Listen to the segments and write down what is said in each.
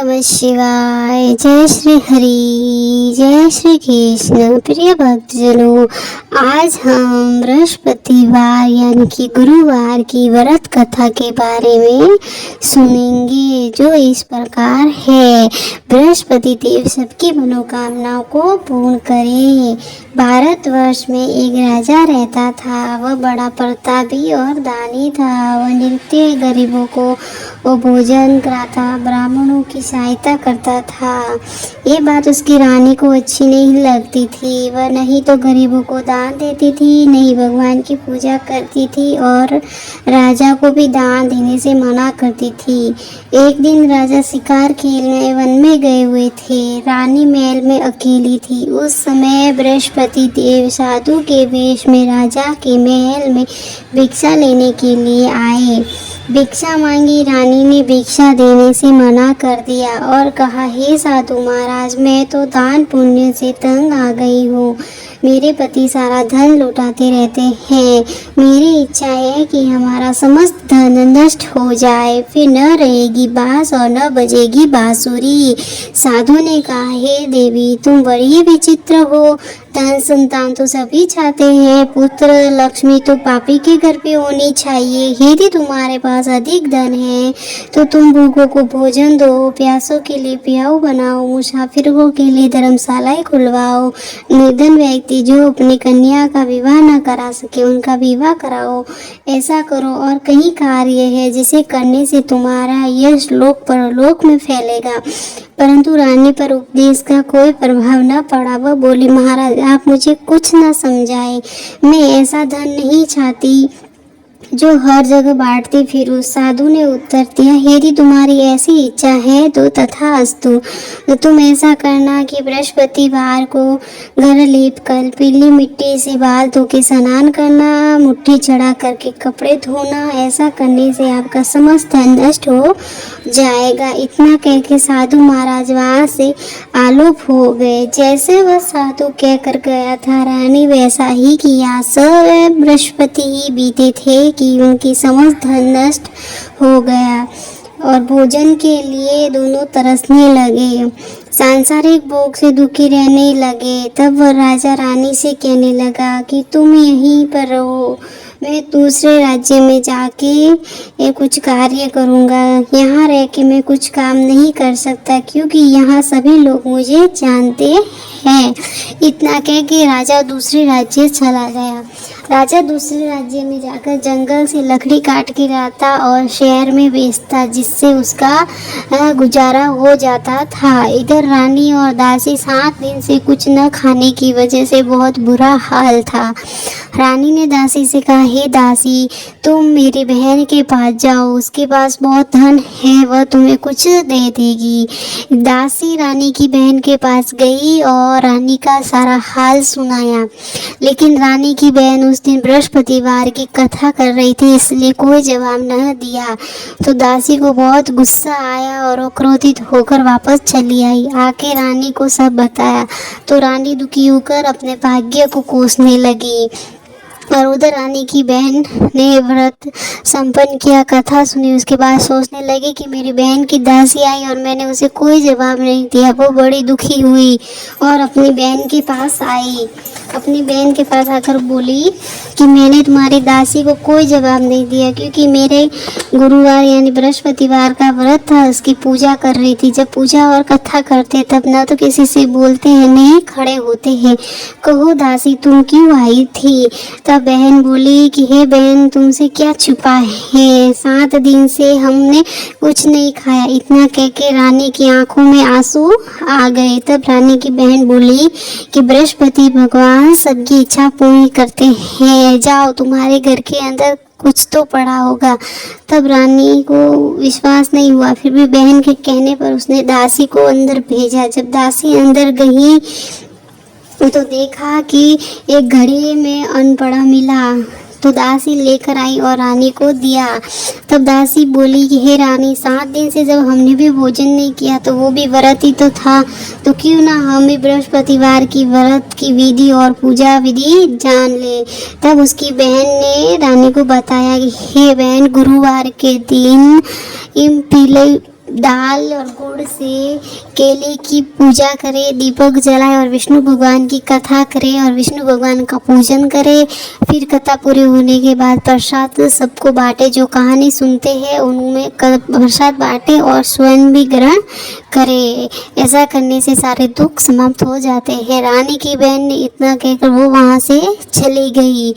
नमः शिवाय। जय श्री हरि, जय श्री कृष्ण। प्रिय भक्तजनों, आज हम बृहस्पतिवार यानी कि गुरुवार की व्रत कथा के बारे में सुनेंगे, जो इस प्रकार है। बृहस्पति देव सबकी मनोकामनाओं को पूर्ण करे। भारतवर्ष में एक राजा रहता था। वह बड़ा प्रतापी और दानी था। वह नित्य गरीबों को वो भोजन कराता, ब्राह्मणों की सहायता करता था। ये बात उसकी रानी को अच्छी नहीं लगती थी। वह नहीं तो गरीबों को दान देती थी, नहीं भगवान की पूजा करती थी और राजा को भी दान देने से मना करती थी। एक दिन राजा शिकार खेलने वन में गए हुए थे। रानी महल में अकेली थी। उस समय बृहस्पति देव साधु के वेश में राजा के महल में भिक्षा लेने के लिए आए। भिक्षा मांगी। रानी ने भिक्षा देने से मना कर दिया और कहा, हे साधु महाराज, मैं तो दान पुण्य से तंग आ गई हूँ। मेरे पति सारा धन लुटाते रहते हैं। मेरी इच्छा है कि हमारा समस्त धन नष्ट हो जाए, फिर न रहेगी बांस और न बजेगी बांसुरी। साधु ने कहा, हे देवी, तुम बड़ी विचित्र हो। धन संतान तो सभी चाहते हैं, पुत्र लक्ष्मी तो पापी के घर पे होनी चाहिए। यदि तुम्हारे पास अधिक धन है तो तुम भूखों को भोजन दो, प्यासों के लिए प्याऊ बनाओ, मुसाफिरों के लिए धर्मशालाएं खुलवाओ। निर्धन व्यक्ति जो अपनी कन्या का विवाह न करा सके उनका विवाह कराओ। ऐसा करो और कई कार्य है जिसे करने से तुम्हारा यश लोक परलोक में फैलेगा। परंतु रानी पर उपदेश का कोई प्रभाव न पड़ा। वह बोली, महाराज, आप मुझे कुछ न समझाए। मैं ऐसा धन नहीं चाहती जो हर जगह बांटती फिरूं। साधु ने उत्तर दिया, यदि तुम्हारी ऐसी इच्छा है तो तथास्तु। तो तुम ऐसा करना कि बृहस्पतिवार को घर लीप कर पीली मिट्टी से बाल धो के स्नान करना, मुट्ठी चढ़ा करके कपड़े धोना। ऐसा करने से आपका समस्त धन नष्ट हो जाएगा। इतना कह के साधु महाराज वहाँ से आलोप हो गए। जैसे वह साधु कहकर गया था, रानी वैसा ही किया। सब बृहस्पति ही बीते थे कि उनकी समस्त धन नष्ट हो गया और भोजन के लिए दोनों तरसने लगे। सांसारिक भोग से दुखी रहने लगे। तब वह राजा रानी से कहने लगा कि तुम यहीं पर रहो, मैं दूसरे राज्य में जाके कुछ कार्य करूँगा। यहाँ रह के मैं कुछ काम नहीं कर सकता क्योंकि यहाँ सभी लोग मुझे जानते हैं। इतना कह के राजा दूसरे राज्य चला गया। राजा दूसरे राज्य में जाकर जंगल से लकड़ी काट के लाता और शहर में बेचता, जिससे उसका गुजारा हो जाता था। इधर रानी और दासी 7 दिन से कुछ न खाने की वजह से बहुत बुरा हाल था। रानी ने दासी से कहा, हे दासी, तुम मेरी बहन के पास जाओ, उसके पास बहुत धन है, वह तुम्हें कुछ दे देगी। दासी रानी की बहन के पास गई और रानी का सारा हाल सुनाया। लेकिन रानी की बहन उस दिन बृहस्पतिवार की कथा कर रही थी, इसलिए कोई जवाब न दिया। तो दासी को बहुत गुस्सा आया और वो क्रोधित होकर वापस चली आई। आके रानी को सब बताया तो रानी दुखी होकर अपने भाग्य को कोसने लगी। और उधर रानी की बहन ने व्रत संपन्न किया, कथा सुनी। उसके बाद सोचने लगी कि मेरी बहन की दासी आई और मैंने उसे कोई जवाब नहीं दिया। वो बड़ी दुखी हुई और अपनी बहन के पास आई। अपनी बहन के पास आकर बोली कि मैंने तुम्हारी दासी को कोई जवाब नहीं दिया क्योंकि मेरे गुरुवार यानी बृहस्पतिवार का व्रत था, उसकी पूजा कर रही थी। जब पूजा और कथा करते तब ना तो किसी से बोलते हैं न खड़े होते हैं। कहो दासी, तुम क्यों आई थी? तब बहन बोली कि हे बहन, तुमसे क्या छुपा है, 7 दिन से हमने कुछ नहीं खाया। इतना कह के रानी की आंखों में आंसू आ गए। तब रानी की बहन बोली कि बृहस्पति भगवान सबकी इच्छा पूरी करते हैं, जाओ, तुम्हारे घर के अंदर कुछ तो पड़ा होगा। तब रानी को विश्वास नहीं हुआ, फिर भी बहन के कहने पर उसने दासी को अंदर भेजा। जब दासी अंदर गई तो देखा कि एक घड़े में अन्न पड़ा मिला, तो दासी लेकर आई और रानी को दिया। तब दासी बोली कि हे रानी, 7 दिन से जब हमने भी भोजन नहीं किया तो वो भी व्रत ही तो था, तो क्यों ना हम भी बृहस्पतिवार की व्रत की विधि और पूजा विधि जान ले। तब उसकी बहन ने रानी को बताया कि हे बहन, गुरुवार के दिन इन पीले दाल और गुड़ से केले की पूजा करे, दीपक जलाए और विष्णु भगवान की कथा करे और विष्णु भगवान का पूजन करे। फिर कथा पूरी होने के बाद प्रसाद सबको बांटे, जो कहानी सुनते हैं उनमें प्रसाद बांटे और स्वयं भी ग्रहण करे। ऐसा करने से सारे दुख समाप्त हो जाते हैं। रानी की बहन ने इतना कहकर वो वहाँ से चली गई।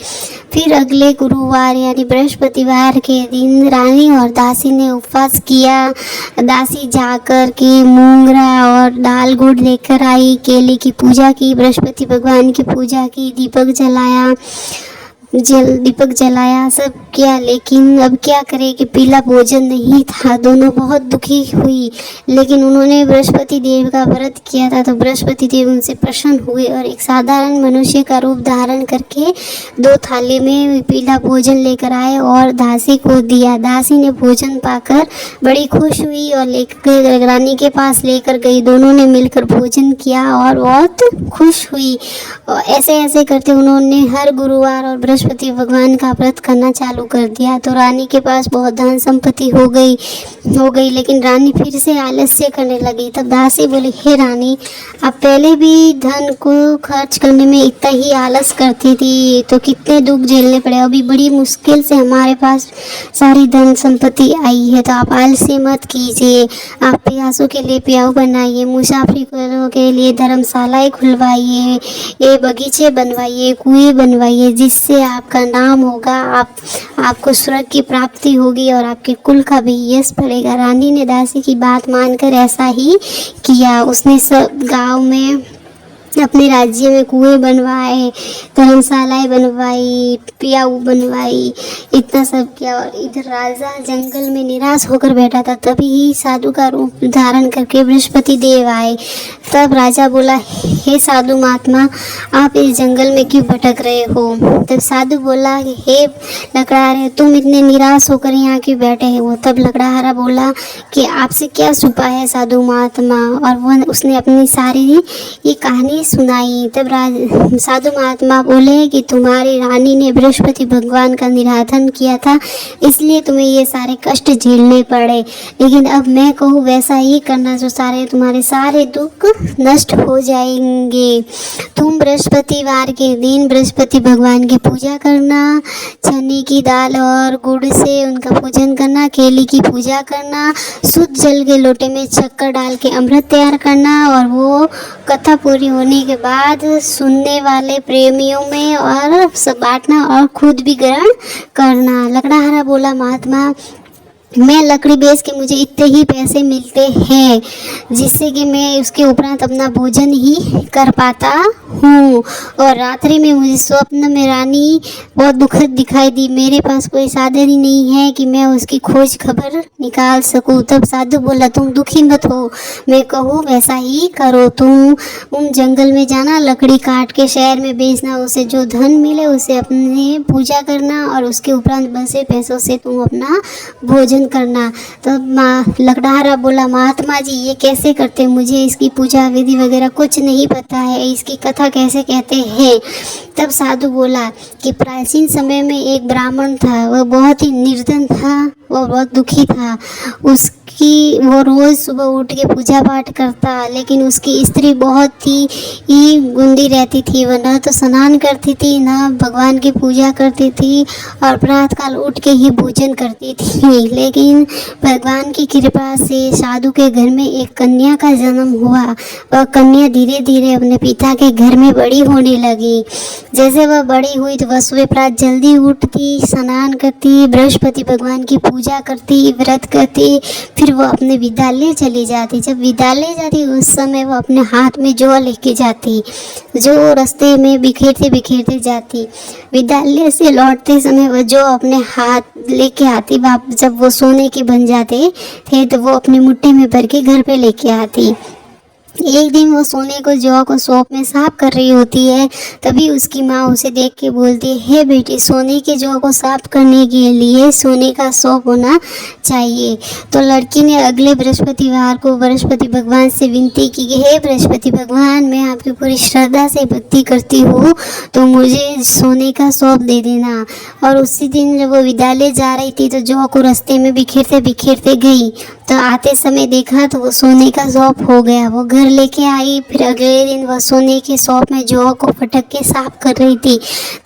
फिर अगले गुरुवार यानी बृहस्पतिवार के दिन रानी और दासी ने उपवास किया। दासी जाकर के मूंगरा और दाल गुड़ लेकर आई, केले की पूजा की, बृहस्पति भगवान की पूजा की, दीपक जलाया, सब किया। लेकिन अब क्या करे कि पीला भोजन नहीं था। दोनों बहुत दुखी हुई, लेकिन उन्होंने बृहस्पति देव का व्रत किया था, तो बृहस्पति देव उनसे प्रसन्न हुए और एक साधारण मनुष्य का रूप धारण करके 2 थाली में पीला भोजन लेकर आए और दासी को दिया। दासी ने भोजन पाकर बड़ी खुश हुई और लेकर रानी के पास लेकर गई। दोनों ने मिलकर भोजन किया और बहुत खुश हुई। और ऐसे ऐसे करते उन्होंने हर गुरुवार और बृहस्पति भगवान का व्रत करना चालू कर दिया। तो रानी के पास बहुत धन संपत्ति हो गई। लेकिन रानी फिर से आलस्य करने लगी। तब दासी बोली, हे रानी, आप पहले भी धन को खर्च करने में इतना ही आलस करती थी, तो कितने दुख झेलने पड़े। अभी बड़ी मुश्किल से हमारे पास सारी धन संपत्ति आई है, तो आप आलस्य मत कीजिए। आप प्यासों के लिए प्याऊ बनाइए, मुसाफिरों के लिए धर्मशालाएं खुलवाइए, ये बगीचे बनवाइए, कुएं बनवाइए, जिससे आपका नाम होगा, आपको स्वर्ग की प्राप्ति होगी और आपके कुल का भी यश बढ़ेगा। रानी ने दासी की बात मानकर ऐसा ही किया। उसने सब गांव में अपने राज्य में कुएं बनवाए, धर्मशालाएं बनवाई, प्याऊ बनवाई, इतना सब किया। और इधर राजा जंगल में निराश होकर बैठा था। तभी ही साधु का रूप धारण करके बृहस्पति देव आए। तब राजा बोला, हे साधु महात्मा, आप इस जंगल में क्यों भटक रहे हो? तब साधु बोला, हे लकड़हारे, तुम इतने निराश होकर यहाँ क्यों बैठे हो? तब लकड़हारा बोला कि आपसे क्या छुपा है साधु महात्मा, और उसने अपनी सारी ये कहानी सुनाई। तब साधु महात्मा बोले कि तुम्हारी रानी ने बृहस्पति भगवान का निराधन किया था, इसलिए तुम्हें ये सारे कष्ट झेलने पड़े। लेकिन अब मैं कहूँ वैसा ही करना, जो तुम्हारे सारे दुख नष्ट हो जाएंगे। तुम बृहस्पतिवार के दिन बृहस्पति भगवान की पूजा करना, चने की दाल और गुड़ से उनका पूजन करना, केले की पूजा करना, शुद्ध जल के लोटे में शक्कर डाल के अमृत तैयार करना, और वो कथा पूरी होने के बाद सुनने वाले प्रेमियों में और सब बांटना और खुद भी ग्रहण करना। लकड़हारा बोला, महात्मा, मैं लकड़ी बेच के मुझे इतने ही पैसे मिलते हैं, जिससे कि मैं उसके उपरांत अपना भोजन ही कर पाता हूँ। और रात्रि में मुझे स्वप्न में रानी बहुत दुखद दिखाई दी। मेरे पास कोई साधन ही नहीं है कि मैं उसकी खोज खबर निकाल सकूँ। तब साधु बोला, तुम दुखी मत हो, मैं कहूँ वैसा ही करो। तुम जंगल में जाना, लकड़ी काट के शहर में बेचना, उसे जो धन मिले उसे अपने पूजा करना और उसके उपरांत बचे पैसों से तुम अपना भोजन करना। तो लकड़हारा बोला, महात्मा जी, ये कैसे करते? मुझे इसकी पूजा विधि वगैरह कुछ नहीं पता है, इसकी कथा कैसे कहते हैं? तब साधु बोला कि प्राचीन समय में एक ब्राह्मण था, वह बहुत ही निर्धन था, वह बहुत दुखी था। वो रोज़ सुबह उठ के पूजा पाठ करता, लेकिन उसकी स्त्री बहुत ही गुंदी रहती थी। वह न तो स्नान करती थी, न भगवान की पूजा करती थी, और प्रातःकाल उठ के ही भोजन करती थी। लेकिन भगवान की कृपा से साधु के घर में एक कन्या का जन्म हुआ। वह कन्या धीरे धीरे अपने पिता के घर में बड़ी होने लगी। जैसे वह बड़ी हुई तो वह सुबह प्रात जल्दी उठती, स्नान करती, बृहस्पति भगवान की पूजा करती, व्रत करती, फिर वो अपने विद्यालय चली जाती। जब विद्यालय जाती उस समय वो अपने हाथ में जौ लेके जाती, जो रास्ते में बिखेरते बिखेरते जाती। विद्यालय से लौटते समय वो जो अपने हाथ लेके आती, जब वो सोने के बन जाते थे तो वो अपनी मुट्ठी में भर के घर पे लेके आती। एक दिन वो सोने को जौ को सौंप में साफ कर रही होती है। तभी उसकी माँ उसे देख के बोलती है, हे बेटी, सोने के जौ को साफ करने के लिए सोने का सौंप होना चाहिए। तो लड़की ने अगले बृहस्पतिवार को बृहस्पति भगवान से विनती की कि हे बृहस्पति भगवान, मैं आपकी पूरी श्रद्धा से भक्ति करती हूँ, तो मुझे सोने का सौंप दे देना। और उसी दिन जब वो विद्यालय जा रही थी तो जौ को रास्ते में बिखेरते बिखेरते गई, तो आते समय देखा तो वो सोने का सौंप हो गया। वो घर लेके आई। फिर अगले दिन वह सोने के सौंप में जौ को फटक के साफ कर रही थी।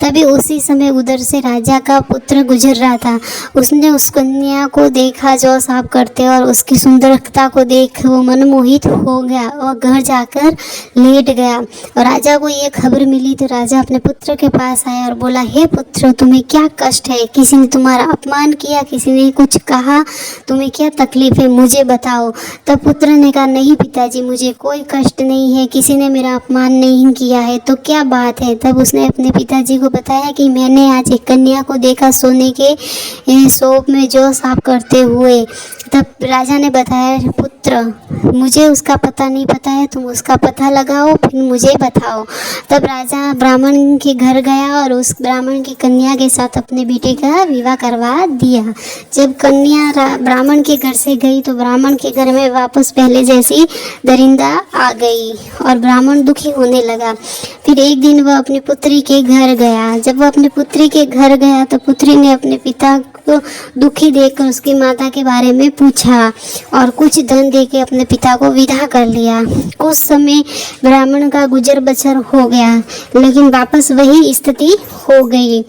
तभी उसी समय उधर से राजा का पुत्र गुजर रहा था। उसने उस कन्या को देखा जौ साफ करते, और उसकी सुंदरता को देख वो मनमोहित हो गया और घर जाकर लेट गया। और राजा को ये खबर मिली तो राजा अपने पुत्र के पास आया और बोला, हे पुत्र, तुम्हें क्या कष्ट है? किसी ने तुम्हारा अपमान किया? किसी ने कुछ कहा? तुम्हें क्या तकलीफ है? मुझे बताओ। तब पुत्र ने कहा, नहीं पिताजी, मुझे कोई कष्ट नहीं है, किसी ने मेरा अपमान नहीं किया है। तो क्या बात है? तब उसने अपने पिताजी को बताया कि मैंने आज एक कन्या को देखा सोने के सौंप में जौ साफ करते हुए। तब राजा ने बताया, पुत्र, मुझे उसका पता नहीं पता है, तुम उसका पता लगाओ फिर मुझे बताओ। तब राजा ब्राह्मण के घर गया और उस ब्राह्मण की कन्या के साथ अपने बेटे का विवाह करवा दिया। जब कन्या ब्राह्मण के घर से गई तो ब्राह्मण के घर में वापस पहले जैसी दरिंदा आ गई और ब्राह्मण दुखी होने लगा। फिर एक दिन वह अपनी पुत्री के घर गया। जब वह अपनी पुत्री के घर गया तो पुत्री ने अपने पिता को दुखी देखकर उसकी माता के बारे में पूछा और कुछ धन देके अपने पिता को विदा कर लिया। कुछ समय ब्राह्मण का गुजर बसर हो गया, लेकिन वापस वही स्थिति हो गई।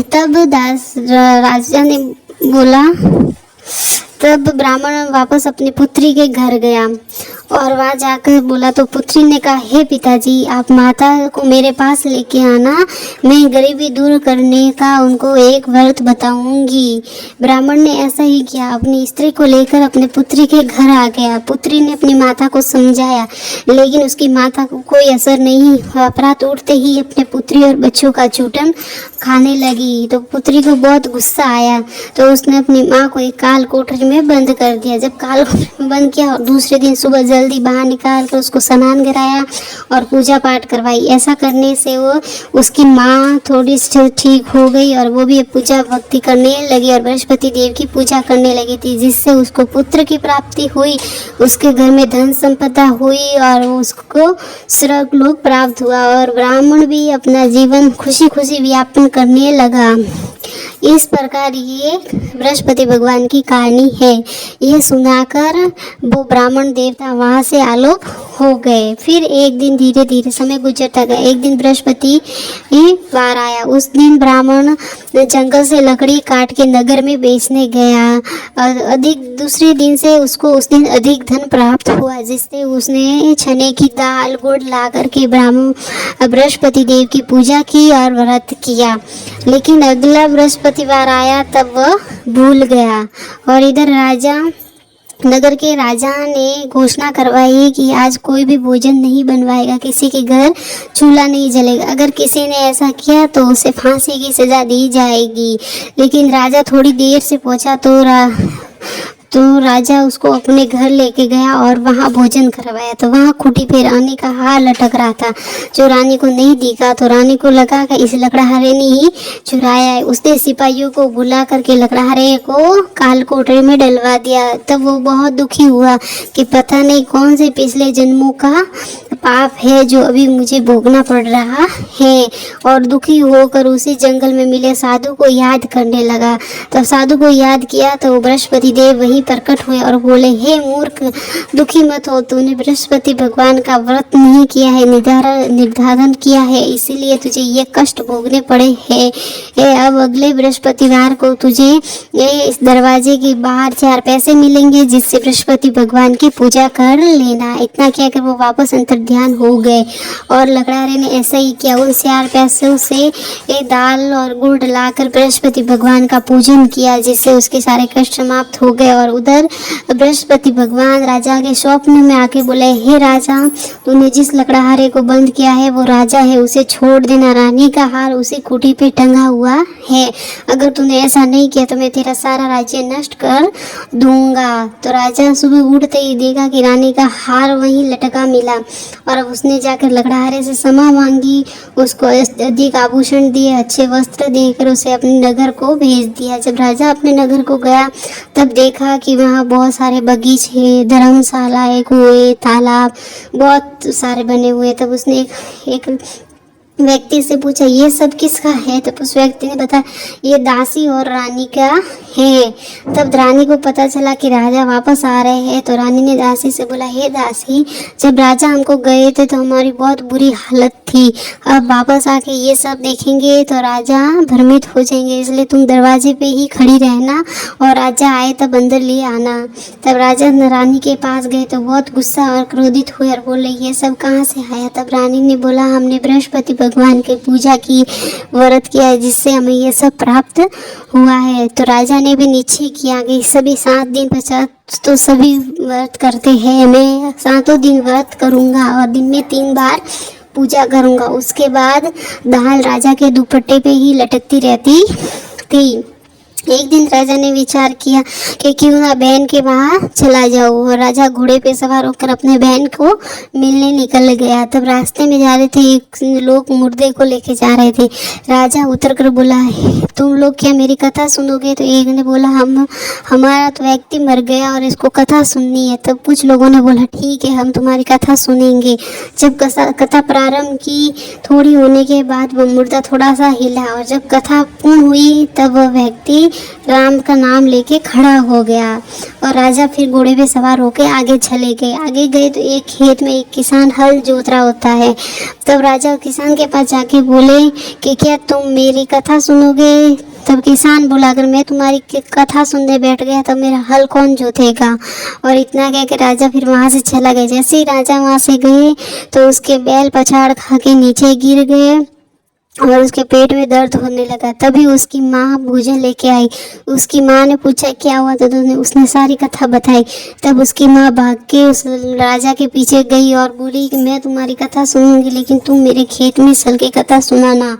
तब राजा ने बोला, तब ब्राह्मण वापस अपनी पुत्री के घर गया और वहाँ जाकर बोला तो पुत्री ने कहा, हे पिताजी, आप माता को मेरे पास लेके आना, मैं गरीबी दूर करने का उनको एक व्रत बताऊंगी। ब्राह्मण ने ऐसा ही किया, अपनी स्त्री को लेकर अपने पुत्री के घर आ गया। पुत्री ने अपनी माता को समझाया, लेकिन उसकी माता को कोई असर नहीं हुआ। प्रात उठते ही अपने पुत्री और बच्चों का चूटन खाने लगी। तो पुत्री को बहुत गुस्सा आया, तो उसने अपनी माँ को एक काल कोठरी में बंद कर दिया। जब काल कोठरी में बंद किया और दूसरे दिन सुबह जल्दी बाहर निकाल कर उसको स्नान कराया और पूजा पाठ करवाई। ऐसा करने से वो उसकी माँ थोड़ी सी ठीक हो गई और वो भी पूजा भक्ति करने लगी और बृहस्पति देव की पूजा करने लगी थी, जिससे उसको पुत्र की प्राप्ति हुई, उसके घर में धन संपदा हुई और उसको स्वर्ग लोक प्राप्त हुआ और ब्राह्मण भी अपना जीवन खुशी खुशी व्यापन करने लगा। इस प्रकार ये बृहस्पति भगवान की कहानी है। यह सुनाकर वो ब्राह्मण देवता वहाँ से आलोप हो गए। फिर एक दिन धीरे धीरे समय गुजरता गया। एक दिन बृहस्पति वार आया। उस दिन ब्राह्मण जंगल से लकड़ी काट के नगर में बेचने गया और अधिक दूसरे दिन से उसको उस दिन अधिक धन प्राप्त हुआ, जिससे उसने चने की दाल गुड़ ला करके बृहस्पति देव की पूजा की और व्रत किया। लेकिन अगला बृहस्पतिवार आया तब वह भूल गया और इधर नगर के राजा ने घोषणा करवाई कि आज कोई भी भोजन नहीं बनवाएगा, किसी के घर चूल्हा नहीं जलेगा। अगर किसी ने ऐसा किया तो उसे फांसी की सजा दी जाएगी। लेकिन राजा थोड़ी देर से पहुंचा तो राजा उसको अपने घर लेके गया और वहाँ भोजन करवाया। तो वहाँ खूंटी पे रानी का हार लटक रहा था, जो रानी को नहीं दिखा। तो रानी को लगा कि इस लकड़हारे ने ही चुराया है। उसने सिपाहियों को बुला करके लकड़हारे को काल कोठरी में डलवा दिया। तब वो बहुत दुखी हुआ कि पता नहीं कौन से पिछले जन्मों का पाप है जो अभी मुझे भोगना पड़ रहा है। और दुखी होकर उसी जंगल में मिले साधु को याद करने लगा। तब साधु को याद किया तो बृहस्पति देव वहीं प्रकट हुए और बोले, हे मूर्ख, दुखी मत हो, तूने बृहस्पति भगवान का व्रत नहीं किया है, निर्धारण किया है, इसीलिए तुझे ये कष्ट भोगने पड़े हैं। अब अगले बृहस्पतिवार को तुझे इस दरवाजे के बाहर 4 पैसे मिलेंगे, जिससे बृहस्पति भगवान की पूजा कर लेना। इतना कहकर वो वापस अंतर ध्यान हो गए। और लकड़हारे ने ऐसा ही किया, उन 4 पैसों से एक दाल और गुड़ लाकर बृहस्पति भगवान का पूजन किया, जिससे उसके सारे कष्ट समाप्त हो गए। और उधर बृहस्पति भगवान राजा के स्वप्न में आके बोले, हे राजा, तूने जिस लकड़हारे को बंद किया है वो राजा है, उसे छोड़ देना। रानी का हार उसी खूंटी पे टंगा हुआ है। अगर तूने ऐसा नहीं किया तो मैं तेरा सारा राज्य नष्ट कर दूंगा। तो राजा सुबह उठते ही देखा कि रानी का हार वहीं लटका मिला, और अब उसने जाकर लकड़हारे से क्षमा मांगी, उसको अधिक आभूषण दिए, अच्छे वस्त्र देकर उसे अपने नगर को भेज दिया। जब राजा अपने नगर को गया तब देखा कि वहाँ बहुत सारे बगीचे, धर्मशालाएं, कुएं, तालाब बहुत सारे बने हुए। तब उसने एक व्यक्ति से पूछा, ये सब किसका है? तब उस व्यक्ति ने बताया, ये दासी और रानी का है। तब रानी को पता चला कि राजा वापस आ रहे हैं, तो रानी ने दासी से बोला, हे दासी, जब राजा हमको गए थे तो हमारी बहुत बुरी हालत थी, अब वापस आके ये सब देखेंगे तो राजा भ्रमित हो जाएंगे, इसलिए तुम दरवाजे पे ही खड़ी रहना और राजा आए तब अंदर ले आना। तब राजा रानी के पास गए तो बहुत गुस्सा और क्रोधित हुए और बोले, ये सब कहाँ से आया? तब रानी ने बोला, हमने बृहस्पति भगवान की पूजा की, व्रत किया है, जिससे हमें ये सब प्राप्त हुआ है। तो राजा ने भी निश्चय किया कि सभी 7 दिन पश्चात तो सभी व्रत करते हैं, मैं 7 दिन व्रत करूँगा और दिन में 3 बार पूजा करूँगा। उसके बाद दाल राजा के दुपट्टे पे ही लटकती रहती थी। एक दिन राजा ने विचार किया कि क्यों ना बहन के वहाँ चला जाऊँ, और राजा घोड़े पे सवार होकर अपने बहन को मिलने निकल गया। तब रास्ते में जा रहे थे, एक लोग मुर्दे को लेके जा रहे थे। राजा उतर कर बोला, तुम लोग क्या मेरी कथा सुनोगे? तो एक ने बोला, हमारा तो व्यक्ति मर गया और इसको कथा सुननी है। तब कुछ लोगों ने बोला, ठीक है, हम तुम्हारी कथा सुनेंगे। जब कथा प्रारंभ की, थोड़ी होने के बाद वो मुर्दा थोड़ा सा हिला, और जब कथा पूर्ण हुई तब वह व्यक्ति राम का नाम लेके खड़ा हो गया। और राजा फिर घोड़े पे सवार होकर आगे चले गए। आगे गए तो एक खेत में एक किसान हल जोत रहा होता है। तब राजा किसान के पास जाके बोले कि क्या तुम मेरी कथा सुनोगे? तब किसान बोला, अगर मैं तुम्हारी कथा सुनने बैठ गया तो मेरा हल कौन जोतेगा? और इतना कह के राजा फिर वहाँ से चला गया। जैसे ही राजा वहाँ से गए तो उसके बैल पछाड़ खा के नीचे गिर गए और उसके पेट में दर्द होने लगा। तभी उसकी माँ भोजन लेके आई। उसकी माँ ने पूछा, क्या हुआ? तो उसने सारी कथा बताई। तब उसकी माँ भाग के उस राजा के पीछे गई और बोली कि मैं तुम्हारी कथा सुनूंगी, लेकिन तुम मेरे खेत में चल के कथा सुनाना।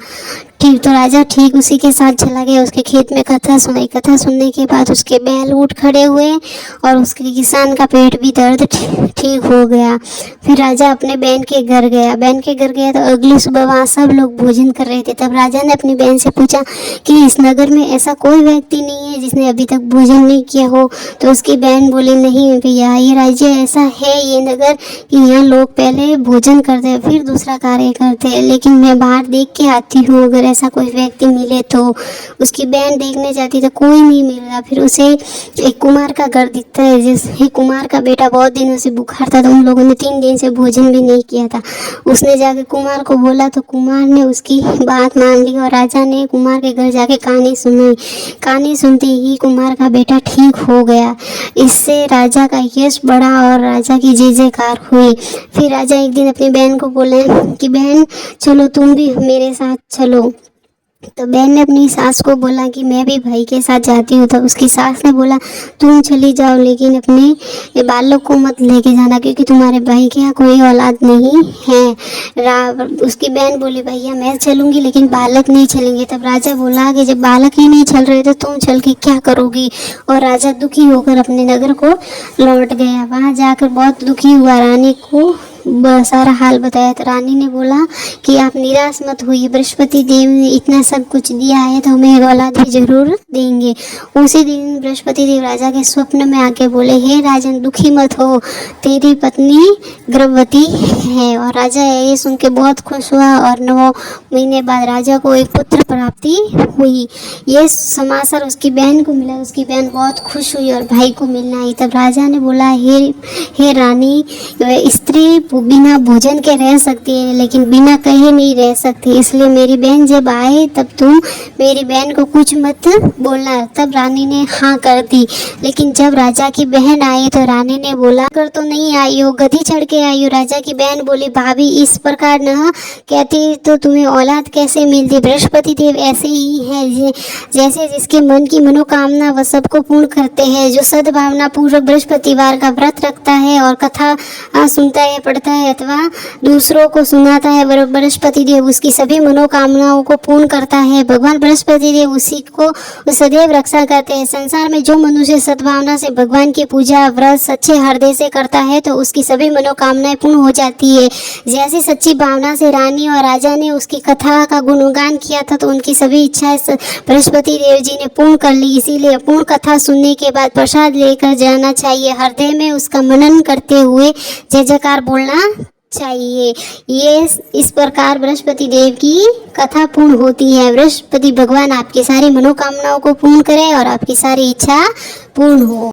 ठीक, तो राजा ठीक उसी के साथ चला गया, उसके खेत में कथा सुनाई। कथा सुनने के बाद उसके बैल उठ खड़े हुए और उसके किसान का पेट भी दर्द ठीक हो गया। फिर राजा अपने बहन के घर गया। बहन के घर गया तो अगली सुबह वहाँ सब लोग भोजन कर रहे थे। तब राजा ने अपनी बहन से पूछा कि इस नगर में ऐसा कोई व्यक्ति नहीं है जिसने अभी तक भोजन नहीं किया हो? तो उसकी बहन बोली, नहीं भैया, ये राज्य ऐसा है, ये नगर, कि यहाँ लोग पहले भोजन करते हैं फिर दूसरा कार्य करते हैं, लेकिन मैं बाहर देख के आती हूँ, अगर ऐसा कोई व्यक्ति मिले तो। उसकी बहन देखने जाती तो कोई नहीं मिल रहा। फिर उसे एक कुमार का घर दिखता है, जैसे कुमार का बेटा बहुत दिनों से बुखार था, तो उन लोगों ने 3 दिन से भोजन भी नहीं किया था। उसने जाके कुमार को बोला तो कुमार ने उसकी बात मान ली और राजा ने कुमार के घर जाके कहानी सुनाई। कहानी सुनते ही कुमार का बेटा ठीक हो गया। इससे राजा का यश बढ़ा और राजा की जय जयकार हुई। फिर राजा एक दिन अपनी बहन को बोले कि बहन चलो, तुम भी मेरे साथ चलो। तो बहन ने अपनी सास को बोला कि मैं भी भाई के साथ जाती हूँ। तो उसकी सास ने बोला, तुम चली जाओ, लेकिन अपने बालक को मत लेके जाना, क्योंकि तुम्हारे भाई के यहाँ कोई औलाद नहीं है। उसकी बहन बोली, भैया मैं चलूँगी, लेकिन बालक नहीं चलेंगे। तब राजा बोला कि जब बालक ही नहीं चल रहे तो तुम चल के क्या करोगी? और राजा दुखी होकर अपने नगर को लौट गया। वहाँ जाकर बहुत दुखी हुआ, रानी को सारा हाल बताया। तो रानी ने बोला कि आप निराश मत होइए, बृहस्पति देव ने इतना सब कुछ दिया है तो हमें औलाद भी जरूर देंगे। उसी दिन बृहस्पति देव राजा के स्वप्न में आके बोले, हे राजन, दुखी मत हो, तेरी पत्नी गर्भवती है। और राजा ये सुन के बहुत खुश हुआ और 9 महीने बाद राजा को एक पुत्र प्राप्ति हुई। ये समाचार उसकी बहन को मिला। उसकी बहन बहुत खुश हुई और भाई को मिलना आई। तब राजा ने बोला, हे रानी, स्त्री बिना भोजन के रह सकती है लेकिन बिना कहे नहीं रह सकती, इसलिए मेरी बहन जब आए तब तुम मेरी बहन को कुछ मत बोलना। तब रानी ने हाँ कर दी। लेकिन जब राजा की बहन आई तो रानी ने बोला, कर तो नहीं आई हो, गधी चढ़ के आई हो। राजा की बहन बोली, भाभी इस प्रकार न कहती तो तुम्हें औलाद कैसे मिलती। बृहस्पति देव ऐसे ही है, जैसे जिसके मन की मनोकामना वह सबको पूर्ण करते हैं। जो सद्भावना पूर्वक बृहस्पतिवार का व्रत रखता है और कथा सुनता है, पढ़ता है अथवा दूसरों को सुनाता है, बृहस्पति देव उसकी सभी मनोकामनाओं को पूर्ण करता है। भगवान बृहस्पति देव उसी को सदैव रक्षा करते हैं। संसार में जो मनुष्य सद्भावना से भगवान की पूजा व्रत सच्चे हृदय से करता है तो उसकी सभी मनोकामनाएं पूर्ण हो जाती है। जैसी सच्ची भावना से रानी और राजा ने उसकी कथा का गुणगान किया था तो उनकी सभी इच्छाएं बृहस्पति देव जी ने पूर्ण कर ली। इसीलिए पूर्ण कथा सुनने के बाद प्रसाद लेकर जाना चाहिए। हृदय में उसका मनन करते हुए जय जयकार बोलना चाहिए। ये इस प्रकार बृहस्पति देव की कथा पूर्ण होती है। बृहस्पति भगवान आपकी सारी मनोकामनाओं को पूर्ण करे और आपकी सारी इच्छा पूर्ण हो।